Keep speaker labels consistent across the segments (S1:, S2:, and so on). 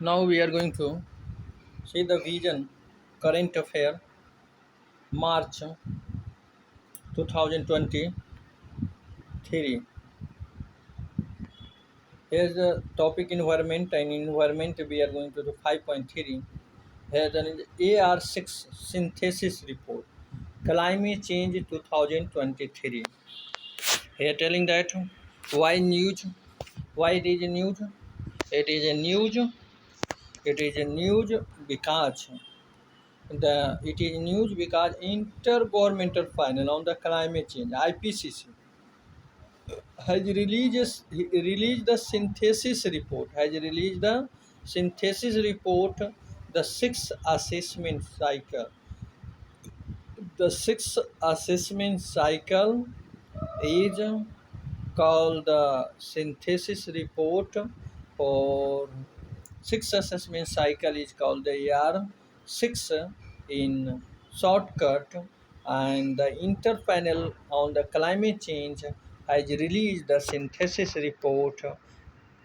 S1: Now we are going to see the vision current affair March 2023. Here's the topic environment, and environment we are going to do 5.3. Here's an AR6 synthesis report climate change 2023. Here telling that why news, why it is a news. It is a news. It is a news because it is news because Intergovernmental Panel on the Climate Change (IPCC) has released the synthesis report. Has released the synthesis report, the sixth assessment cycle. The sixth assessment cycle is called the synthesis report for sixth assessment cycle is called the AR6 in shortcut, and the interpanel on the climate change has released the synthesis report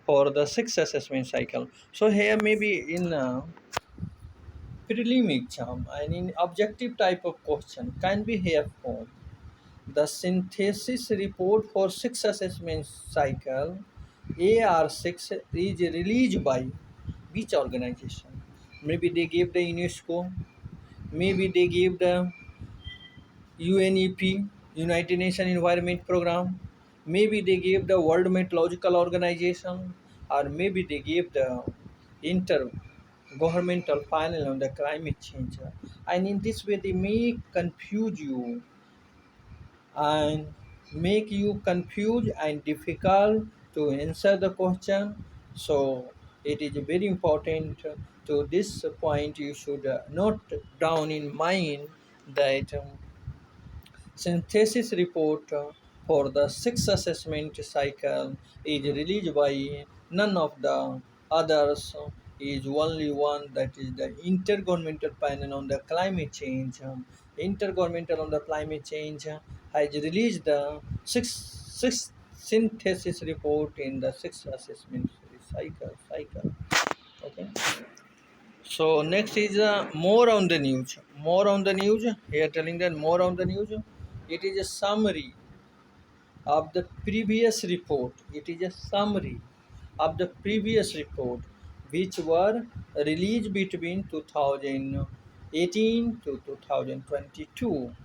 S1: for the sixth assessment cycle. So here maybe in prelim exam and in objective type of question can be here formed. The synthesis report for six assessment cycle AR6 is released by which organization? Maybe they gave the UNESCO, maybe they gave the UNEP, United Nations Environment Program, maybe they gave the World Meteorological Organization, or maybe they gave the Intergovernmental Panel on the Climate Change. And in this way, they may confuse you and make you confused and difficult to answer the question. So it is very important to this point you should note down in mind that synthesis report for the sixth assessment cycle is released by none of the others, is only one, that is the Intergovernmental Panel on the Climate Change. Intergovernmental on the Climate Change has released the sixth synthesis report in the sixth assessment cycle. Okay. So next is more on the news. More on the news. Here telling that more on the news. It is a summary of the previous report. It is a summary of the previous report which were released between 2018 to 2022.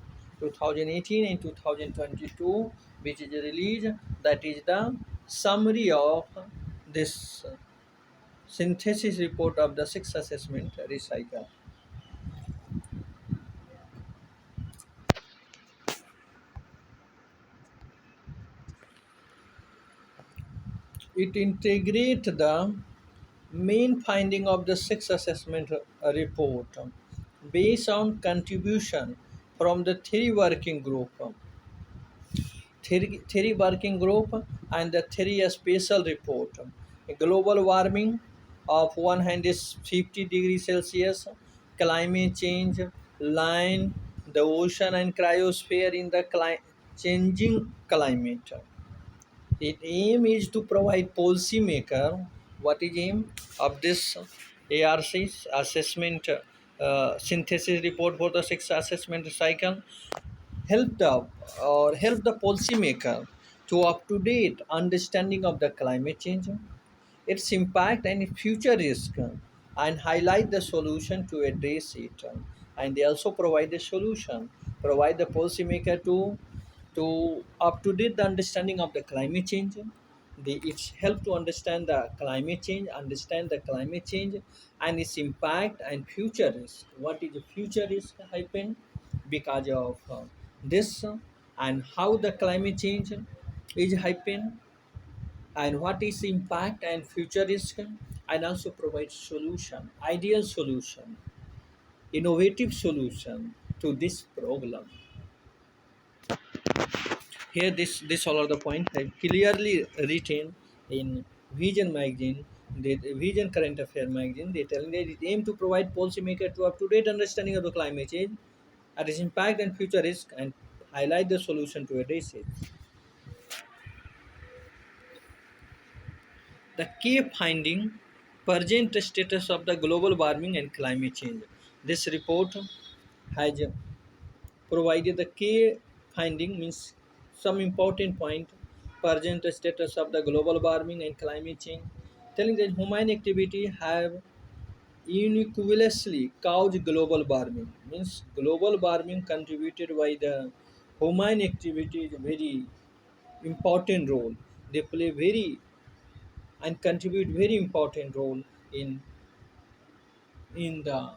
S1: 2018 and 2022, which is released, that is the summary of this synthesis report of the sixth assessment recycle. It integrates the main finding of the sixth assessment report based on contribution from the three working group and the three spatial report. Global warming of 150 degrees Celsius, climate change, line, the ocean and cryosphere in the changing climate. Its aim is to provide policymaker. What is aim of this ARC assessment synthesis report for the sixth assessment cycle? Help the policymaker to up to date understanding of the climate change, its impact and future risk, and highlight the solution to address it. And they also provide the solution, provide the policymaker to up to date the understanding of the climate change. It's help to understand the climate change and its impact and future risk. What is the future risk happen because of this, and how the climate change is happen, and what is impact and future risk, and also provide solution, ideal solution, innovative solution to this problem. Here, this all are the point I clearly written in Vision magazine, the Vision Current Affair magazine. They telling that it aim to provide policymaker to up to date understanding of the climate change and its impact and future risk, and highlight the solution to address it. The key finding present status of the global warming and climate change. This report has provided the key finding, means some important point, present status of the global warming and climate change, telling that human activity have inequalously caused global warming, means global warming contributed by the human activity is a very important role. They play very and contribute very important role in the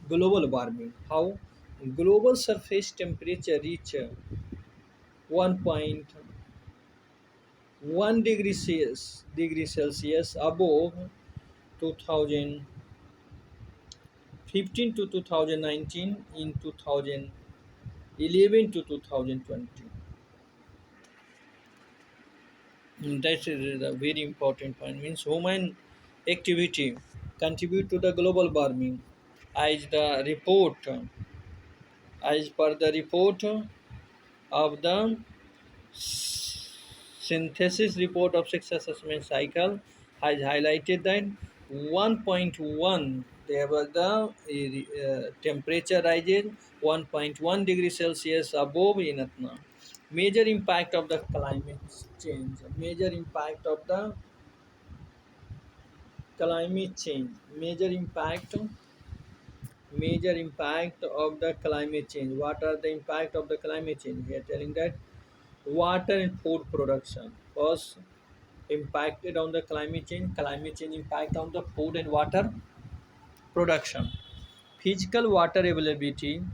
S1: global warming. How global surface temperature reach 1.1 degree Celsius above 2015 to 2019 in 2011 to 2020. That is a very important point. Means human activity contribute to the global warming. As the report, as per the report of the synthesis report of six assessment cycle, has highlighted that 1.1 there was the temperature rises 1.1 degree Celsius above in Atna. Major impact of the climate change. Major impact of the climate change. Major impact of the climate change. What are the impact of the climate change? We are telling that water and food production was impacted on the climate change impact on the food and water production. Physical water availability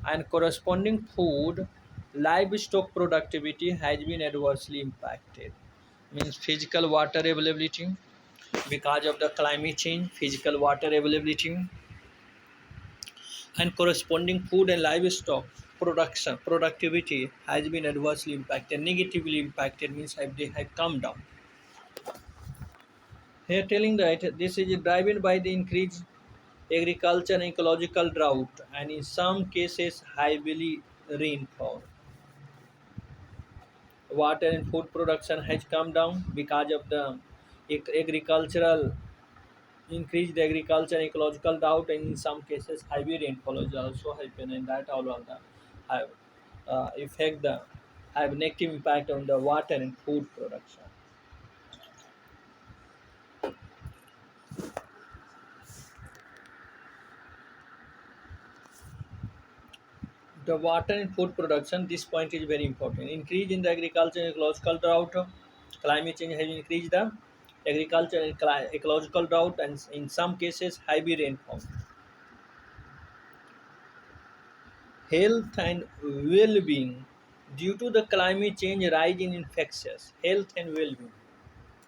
S1: and corresponding food livestock productivity has been adversely impacted. Means physical water availability because of the climate change, physical water availability and corresponding food and livestock production productivity has been adversely impacted, negatively impacted, means they have come down. Here telling that this is driven by the increased agriculture and ecological drought and in some cases heavily rainfall. Water and food production has come down because of the agricultural increased agriculture and ecological drought and in some cases heavy rainfall is also happening and that all of the have effect the have negative impact on the water and food production. The water and food production, this point is very important. Increase in the agriculture and ecological drought. Climate change has increased the agriculture and ecological drought and in some cases heavy rainfall. Health and well-being. Due to the climate change, rise in infectious health and well-being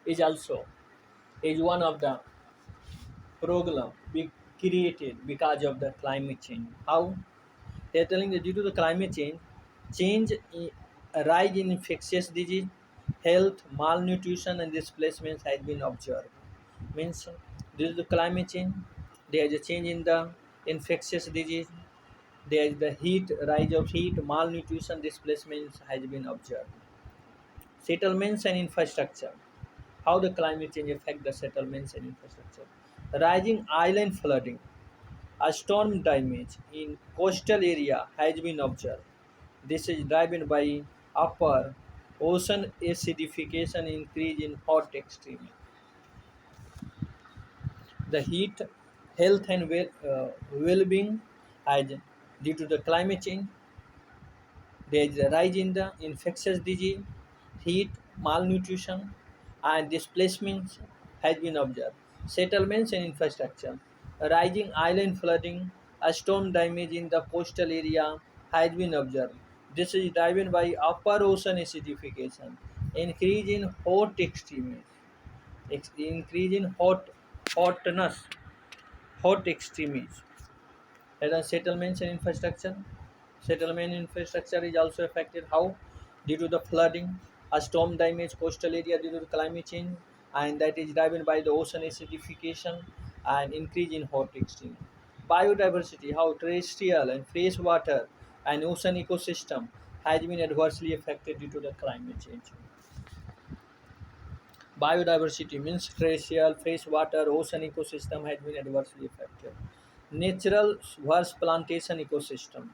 S1: is also is one of the problem be created because of the climate change. How? They are telling that due to the climate change a rise in infectious disease, health, malnutrition, and displacements has been observed. Means due to the climate change, there is a change in the infectious disease. There is the heat, rise of heat, malnutrition, displacements has been observed. Settlements and infrastructure. How the climate change affect the settlements and infrastructure. Rising island flooding. A storm damage in coastal area has been observed. This is driven by upper ocean acidification, increase in hot extreme. The heat, health and well-being as due to the climate change, there is a rise in the infectious disease, heat, malnutrition, and displacements has been observed. Settlements and infrastructure. Rising island flooding, a storm damage in the coastal area has been observed. This is driven by upper ocean acidification, increase in hot extremes, increase in hotness, hot extremes. And settlements and infrastructure. Settlement infrastructure is also affected. How? Due to the flooding, a storm damage coastal area due to the climate change, and that is driven by the ocean acidification and increase in hot extreme. Biodiversity, how terrestrial and freshwater and ocean ecosystem has been adversely affected due to the climate change. Biodiversity means glacial, freshwater, ocean ecosystem has been adversely affected. Natural versus plantation ecosystem.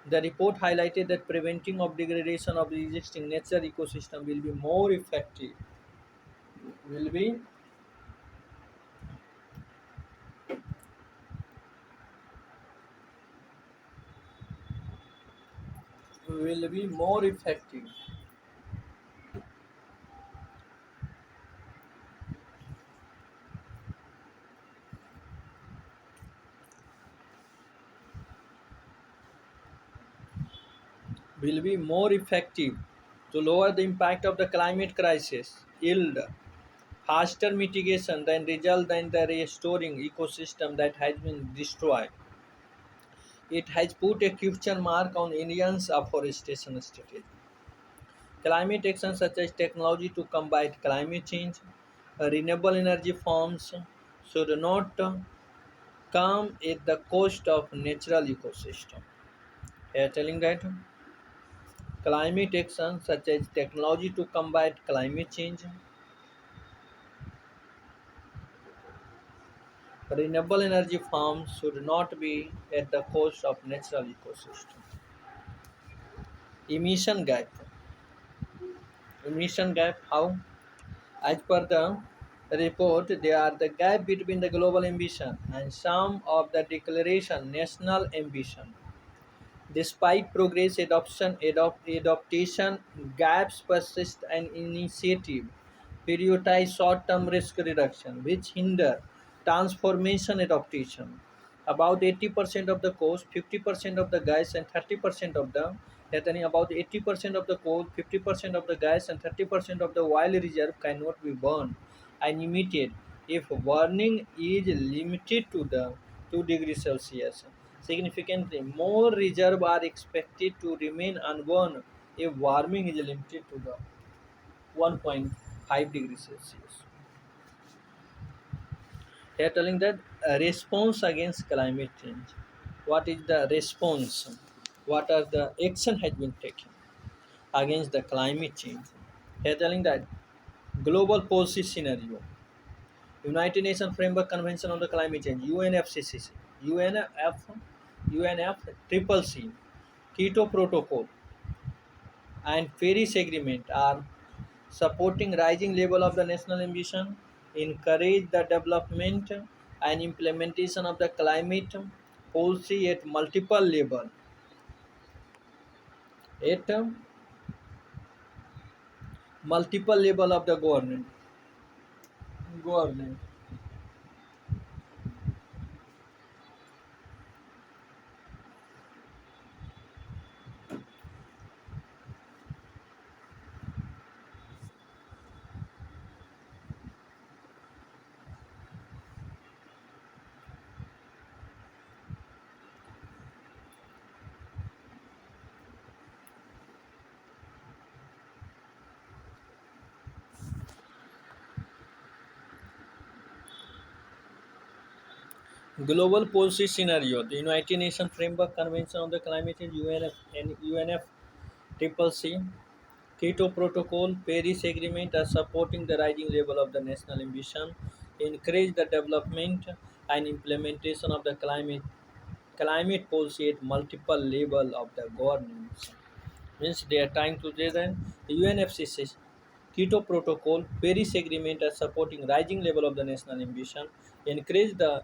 S1: The report highlighted that preventing of degradation of the existing natural ecosystem will be more effective. Will be will be more effective. Will be more effective to lower the impact of the climate crisis. Yield faster mitigation than result than the restoring ecosystem that has been destroyed. It has put a question mark on India's afforestation strategy. Climate action such as technology to combat climate change, renewable energy forms should not come at the cost of natural ecosystem. They are telling that climate action such as technology to combat climate change, renewable energy forms should not be at the cost of natural ecosystem. Emission gap. Emission gap how? As per the report, there are the gap between the global ambition and some of the declaration national ambition. Despite progress, adaptation gaps persist and initiative prioritize short-term risk reduction, which hinder transformation adaptation. About 80% of the coast, 50% of the gas, and 30% of the about 80% of the coal, 50% of the gas, and 30% of the oil reserve cannot be burned and emitted if burning is limited to the 2 degrees Celsius. Significantly, more reserve are expected to remain unburned if warming is limited to the 1.5 degrees Celsius. They are telling that response against climate change. What is the response? What are the action has been taken against the climate change? They are telling that global policy scenario. United Nations Framework Convention on the Climate Change (UNFCCC), UNF, UNFCCC, Kyoto Protocol, and Paris Agreement are supporting rising level of the national ambition, encourage the development and implementation of the climate policy at multiple level. At multiple level of the government. Government. Global policy scenario. The United Nations Framework Convention on the Climate Change (UNF) and UNFCCC, Kyoto Protocol, Paris Agreement are supporting the rising level of the national ambition, encourage the development and implementation of the climate policy at multiple level of the governance. Means they are trying to say that the UNFCCC, Kyoto Protocol, Paris Agreement are supporting rising level of the national ambition, increase the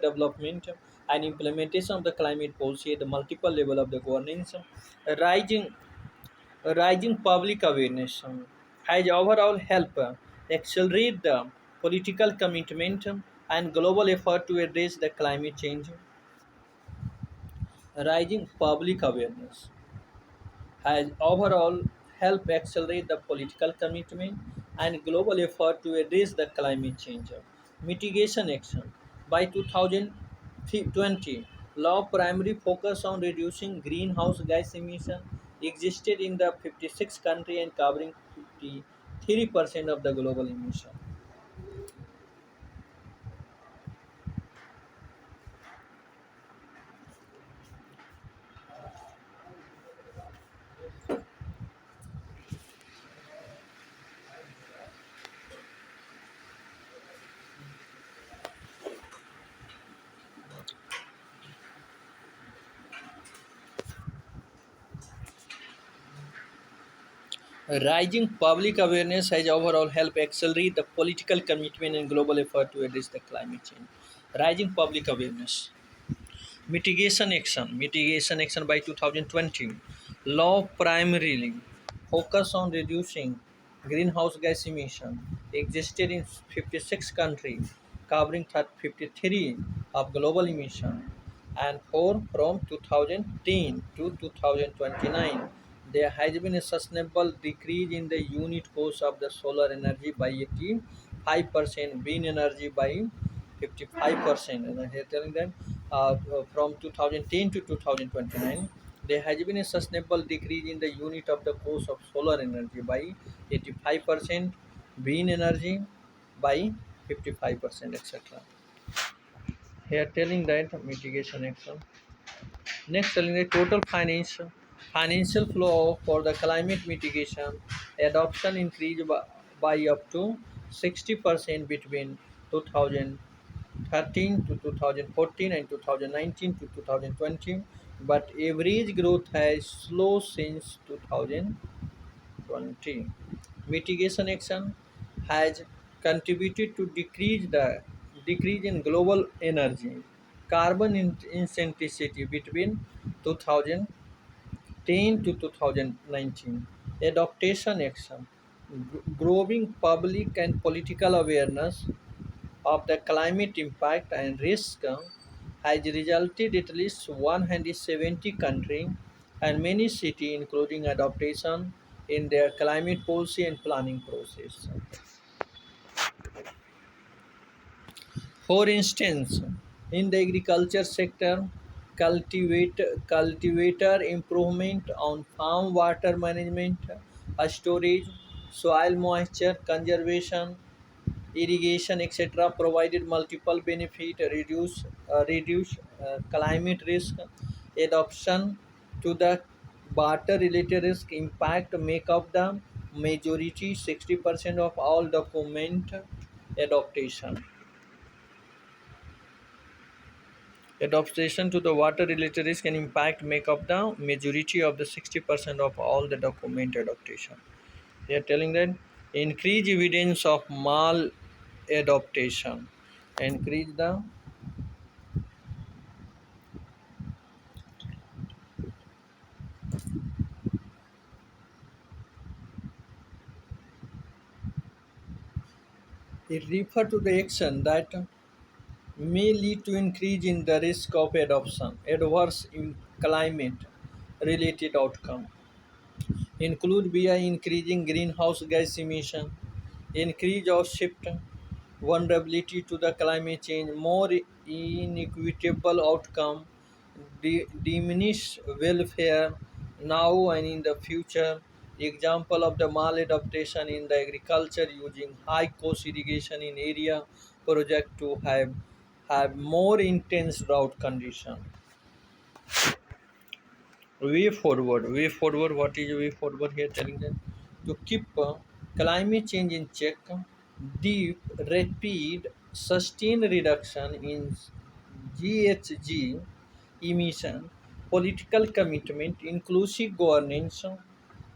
S1: development and implementation of the climate policy at the multiple level of the governance, rising rising public awareness has overall helped accelerate the political commitment and global effort to address the climate change. Rising public awareness has overall helped accelerate the political commitment and global effort to address the climate change. Mitigation action. By 2020, law primary focus on reducing greenhouse gas emission existed in the 56 country and covering 53% of the global emission. Rising public awareness has overall helped accelerate the political commitment and global effort to address the climate change. Rising public awareness. Mitigation action by 2020. Law primarily focus on reducing greenhouse gas emission. Existed in 56 countries, covering 53 of global emission, and 4 from 2010 to 2029. There has been a sustainable decrease in the unit cost of the solar energy by 85%, wind energy by 55%. And I'm here telling them from 2010 to 2029, there has been a sustainable decrease in the unit of the cost of solar energy by 85%, wind energy by 55%, etc. Here telling that mitigation action. Next, telling the total financial flow for the climate mitigation adoption increased by up to 60% between 2013 to 2014 and 2019 to 2020, but average growth has slowed since 2020. Mitigation action has contributed to decrease in global energy carbon intensity between 2010 to 2019. Adaptation action. Growing public and political awareness of the climate impact and risk has resulted at least 170 countries and many cities including adaptation in their climate policy and planning process. For instance, in the agriculture sector, cultivator improvement on farm water management, storage, soil moisture conservation, irrigation, etc., provided multiple benefit, reduce climate risk, adoption to the water-related risk impact make up the majority, 60% of all document adaptation. Adaptation to the water-related risk and impact make up the majority of the 60% of all the document adaptation. They are telling that increase evidence of maladaptation, increase the it refer to the action that may lead to increase in the risk of adoption, adverse in climate related outcome include via increasing greenhouse gas emission, increase of shift vulnerability to the climate change, more inequitable outcome, diminished welfare now and in the future. Example of the maladaptation in the agriculture using high cost irrigation in area project to have more intense drought condition. Way forward. What is way forward here? Telling them to keep climate change in check. Deep, rapid, sustained reduction in GHG emission, political commitment, inclusive governance,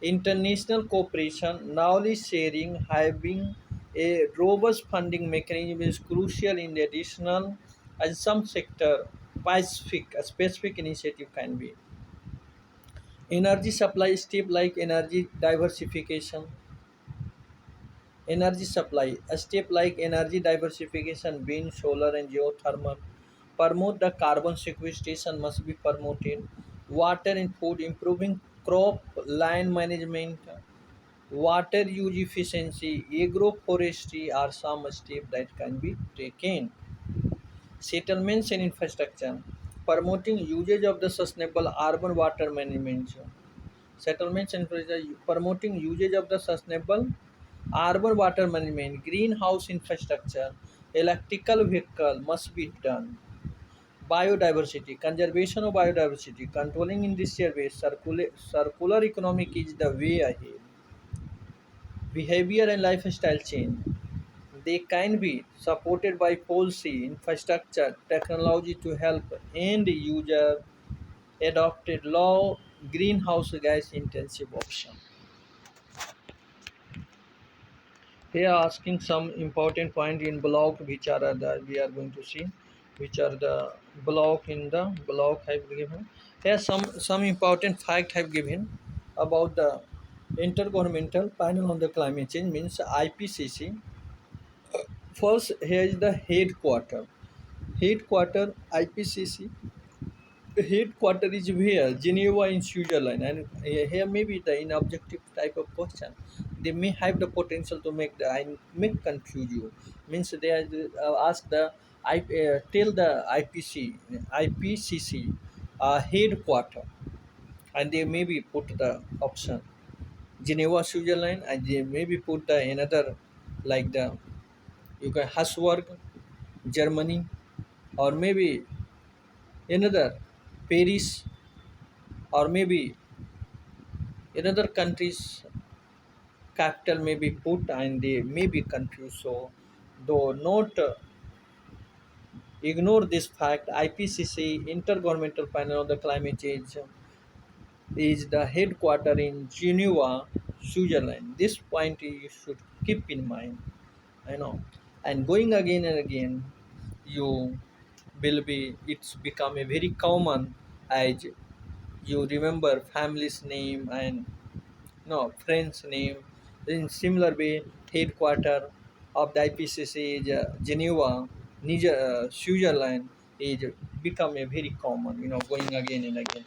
S1: international cooperation, knowledge sharing, having a robust funding mechanism is crucial in the additional and some sector specific initiative can be. Energy supply step like energy supply, a step like energy diversification, wind, solar, and geothermal. Promote the carbon sequestration must be promoted. Water and food, improving crop land management, water use efficiency, agroforestry are some steps that can be taken. Settlements and infrastructure, promoting usage of the sustainable urban water management. Settlements and promoting usage of the sustainable urban water management, greenhouse infrastructure, electrical vehicle must be done. Biodiversity, conservation of biodiversity, controlling industrial waste, circular economic is the way ahead. Behavior and lifestyle change. They can be supported by policy, infrastructure, technology to help end user adopted low greenhouse gas intensive option. Here asking some important point in block, which are the we are going to see, which are the block in the block have given. Here some important fact have given about the Intergovernmental Panel on the Climate Change, means IPCC. First, here is the headquarter. Headquarter IPCC headquarter is where? Geneva in Switzerland, and here maybe the in objective type of question. They may have the potential to make the I make confuse you. Means they are, ask the tell the IPCC headquarter, and they maybe put the option Geneva, Switzerland, and they maybe put the another like the you can Hasburg, Germany, or maybe another Paris, or maybe another country's capital may be put and they may be confused. So, though not ignore this fact, IPCC Intergovernmental Panel on the Climate Change is the headquarter in Geneva, Switzerland. This point you should keep in mind. I know, and going again and again, you will be. It's become a very common as you remember family's name and no friend's name. In similar way, headquarter of the IPCC is Geneva, Niger, Switzerland is become a very common. Going again and again.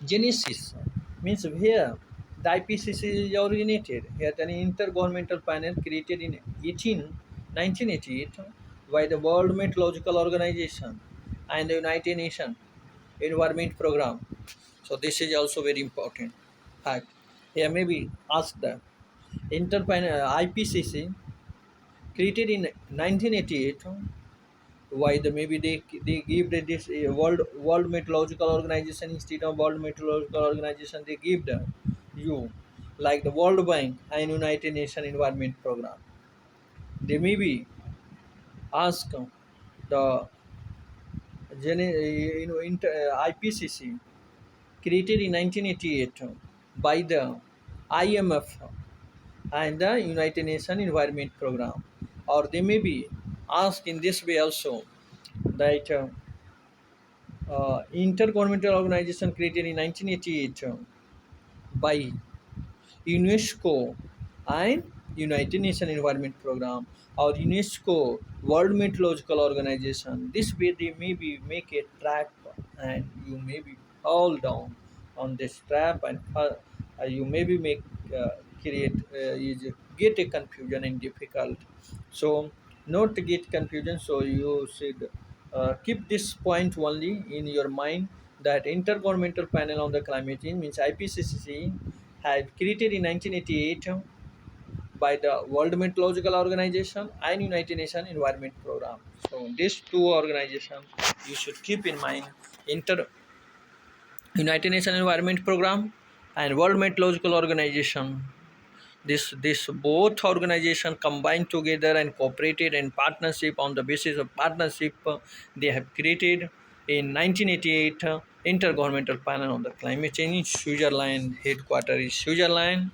S1: Genesis means where the IPCC is originated. Here, an intergovernmental panel created in 1988 by the World Meteorological Organization and the United Nations Environment Program. So this is also very important fact. Here maybe ask the IPCC created in 1988. Why the maybe they give this World Meteorological Organization instead of World Meteorological Organization they give the you like the World Bank and United Nations Environment Program. They maybe ask the IPCC created in 1988 by the IMF and the United Nations Environment Program, or they may be asked in this way also that intergovernmental organization created in 1988 by UNESCO and United Nations Environment Program or UNESCO World Meteorological Organization. This way they maybe make a trap and you maybe fall down on this trap and you maybe make create is get a confusion and difficult. So not to get confusion, so you should keep this point only in your mind that Intergovernmental Panel on the Climate Change means IPCC had created in 1988 by the World Meteorological Organization and United Nations Environment Program. So these two organizations you should keep in mind: United Nations Environment Program and World Meteorological Organization. This both organizations combined together and cooperated in partnership on the basis of partnership they have created in 1988 Intergovernmental Panel on the Climate Change in Switzerland. Headquarters is Switzerland,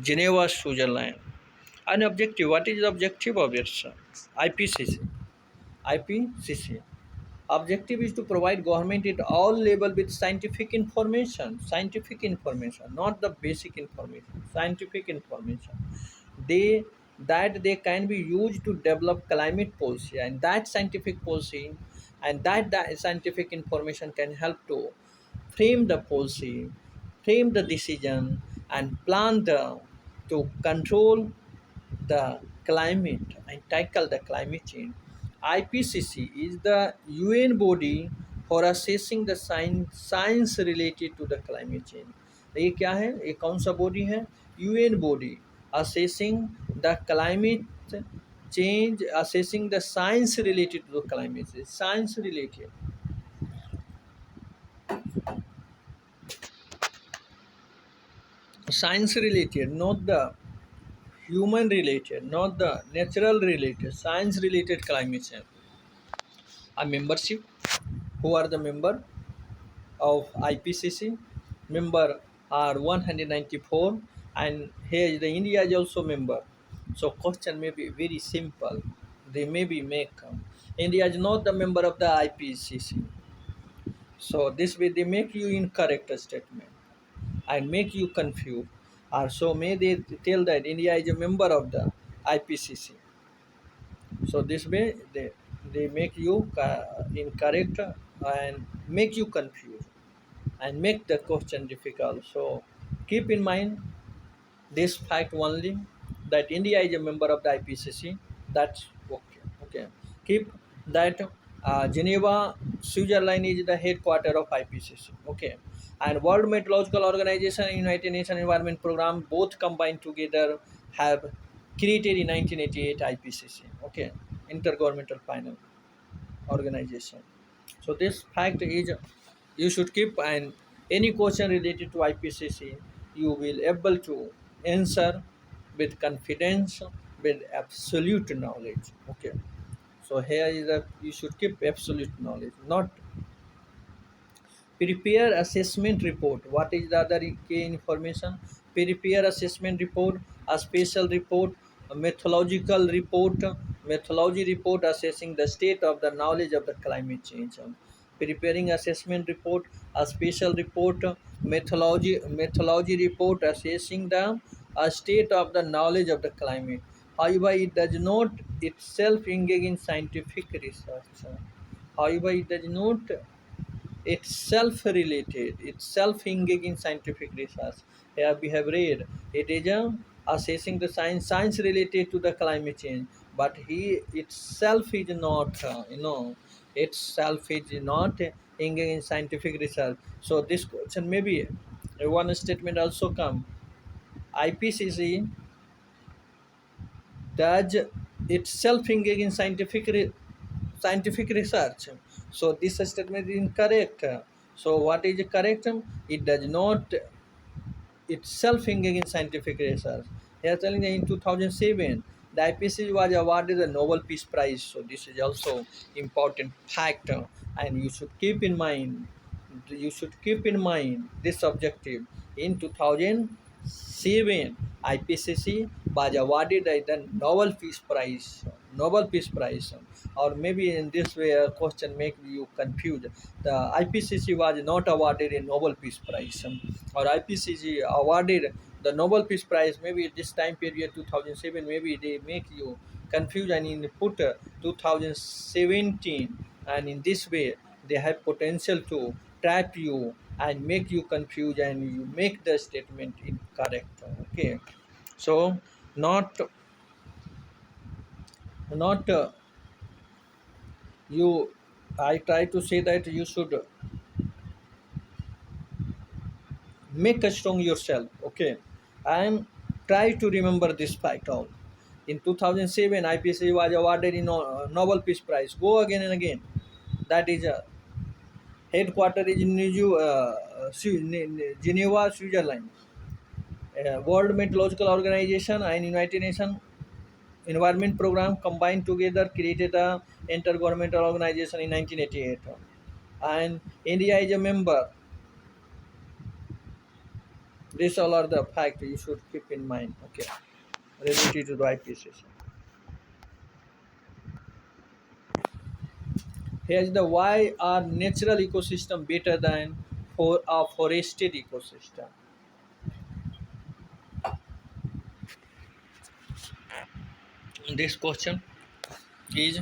S1: Geneva, Switzerland. An objective. What is the objective of its IPCC? IPCC. Objective is to provide government at all level with scientific information, not the basic information, scientific information. They that they can be used to develop climate policy, and that scientific policy and that scientific information can help to frame the policy, frame the decision, and plan the to control the climate and tackle the climate change. IPCC is the UN body for assessing the science related to the climate change. ये क्या है? ये कौन सा body है? UN body assessing the climate change, assessing the science related to the climate change. Science related. Science related, not the human related, not the natural related, science related climate change. A membership. Who are the member of IPCC? Member are 194. and here is the India is also member. So question may be very simple. They maybe make India is not the member of the IPCC. So this way they make you incorrect statement and make you confused. Or so may they tell that India is a member of the IPCC. So this way they make you incorrect and make you confused and make the question difficult. So keep in mind this fact only, that India is a member of the IPCC. That's okay. Okay. Keep that Geneva, Switzerland is the headquarter of IPCC. Okay. And World Meteorological Organization and United Nations Environment Program both combined together have created in 1988 IPCC. Okay. Intergovernmental Panel Organization. So this fact is you should keep, and any question related to IPCC you will able to answer with confidence, with absolute knowledge. Okay. So here is that you should keep absolute knowledge, not prepare assessment report. What is the other key information? Prepare assessment report, a special report, a methodology report assessing the state of the knowledge of the climate change. Preparing assessment report, a special report, methodology report assessing the state of the knowledge of the climate. However, it does not itself engage in scientific research. However, it does not it's self-related, it's self-engaged in scientific research. Here we have read it is assessing the science related to the climate change, but he itself is not, itself is not engaged in scientific research. So this question maybe one statement also come. IPCC does itself engage in scientific research. So this statement is incorrect. So what is correct? It does not itself engage in scientific research. They are telling that in 2007, the IPCC was awarded the Nobel Peace Prize. So this is also important factor, and you should keep in mind this objective. In 2007, IPCC was awarded the Nobel Peace Prize. Or maybe in this way a question make you confused. The IPCC was not awarded a Nobel Peace Prize, or IPCC awarded the Nobel Peace Prize. Maybe at this time period 2007, maybe they make you confused and in put 2017, and in this way they have potential to trap you and make you confused and you make the statement incorrect. Okay. So not you I try to say that you should make a strong yourself. Okay. And try to remember this fact all. In 2007, IPCC was awarded in Nobel Peace Prize. Go again and again. That is a headquarter is in Geneva, Switzerland. World Meteorological Organization and United Nations Environment Program combined together created a intergovernmental organization in 1988. And India is a member. These all are the facts you should keep in mind. Okay, related to the IPCC. Here's the why are natural ecosystem better than for a forested ecosystem. This question is